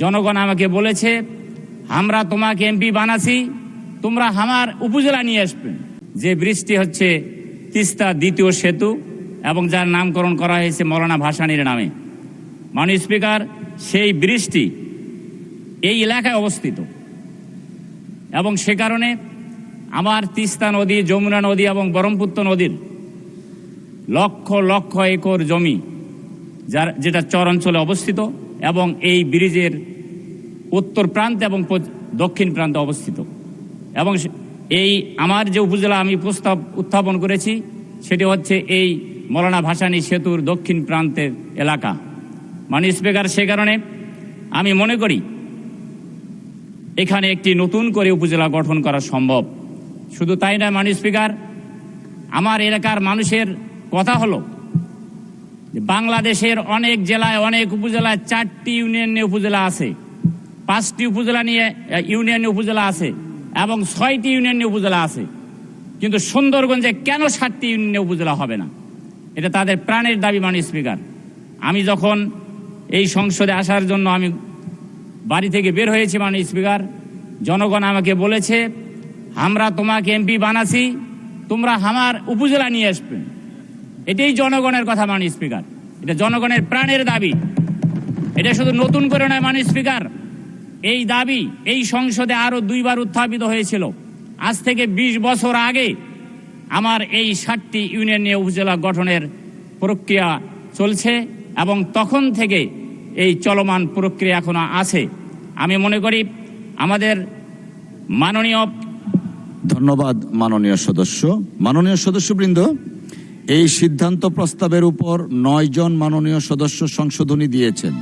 জনগণ আমাকে বলেছে আমরা তোমাকে এমপি বানাছি, তোমরা আমার উপজেলা নিয়ে আসবে। যে ব্রিজটি হচ্ছে তিস্তা দ্বিতীয় সেতু এবং যার নামকরণ করা হয়েছে মৌলানা ভাসানীর নামে। মাননীয় স্পিকার, সেই ব্রিজটি এই এলাকায় অবস্থিত এবং সে কারণে আমার তিস্তা নদী, যমুনা নদী এবং ব্রহ্মপুত্র নদীর লক্ষ লক্ষ একর জমি যেটা চর অঞ্চলে অবস্থিত এবং এই ব্রিজের উত্তর প্রান্তে এবং দক্ষিণ প্রান্তে অবস্থিত। এবং এই আমার যে উপজেলা আমি প্রস্তাব উত্থাপন করেছি সেটি হচ্ছে এই মৌলানা ভাসানী সেতুর দক্ষিণ প্রান্তের এলাকা। মাননীয় স্পিকার, সে কারণে আমি মনে করি এখানে একটি নতুন করে উপজেলা গঠন করা সম্ভব। শুধু তাই নয় মাননীয় স্পিকার, আমার এলাকার মানুষের কথা হলো যে বাংলাদেশের অনেক জেলায়, অনেক উপজেলায় 4টি ইউনিয়ন উপজেলা আছে, 5টি উপজেলা নিয়ে ইউনিয়ন উপজেলা আছে এবং 6টি ইউনিয়ন উপজেলা আছে, কিন্তু সুন্দরগঞ্জে কেন 7টি ইউনিয়ন উপজেলা হবে না? এটা তাদের প্রাণের দাবি। মাননীয় স্পিকার, আমি যখন এই সংসদে আসার জন্য আমি বাড়ি থেকে বের হয়েছি মাননীয় স্পিকার, জনগণ আমাকে বলেছে আমরা তোমাকে এমপি বানাছি, তোমরা আমার উপজেলা নিয়ে আসবে। এটাই জনগণের কথা মাননীয় স্পিকার, এটা জনগণের প্রাণের দাবি। এটা শুধু নতুন করে নয় মাননীয় স্পিকার, এই দাবি এই সংসদে আরো 2বার উত্থাপিত হয়েছিল। আজ থেকে 20 বছর আগে আমার এই 7টি ইউনিয়ন নিয়ে উপজেলা গঠনের প্রক্রিয়া চলছে এবং তখন থেকে এই চলমান প্রক্রিয়া এখনো আছে। আমি মনে করি আমাদের মাননীয় ধন্যবাদ মাননীয় সদস্য। মাননীয় সদস্যবৃন্দ, এই সিদ্ধান্ত প্রস্তাবের উপর 9 জন মাননীয় সদস্য সংশোধনী দিয়েছেন।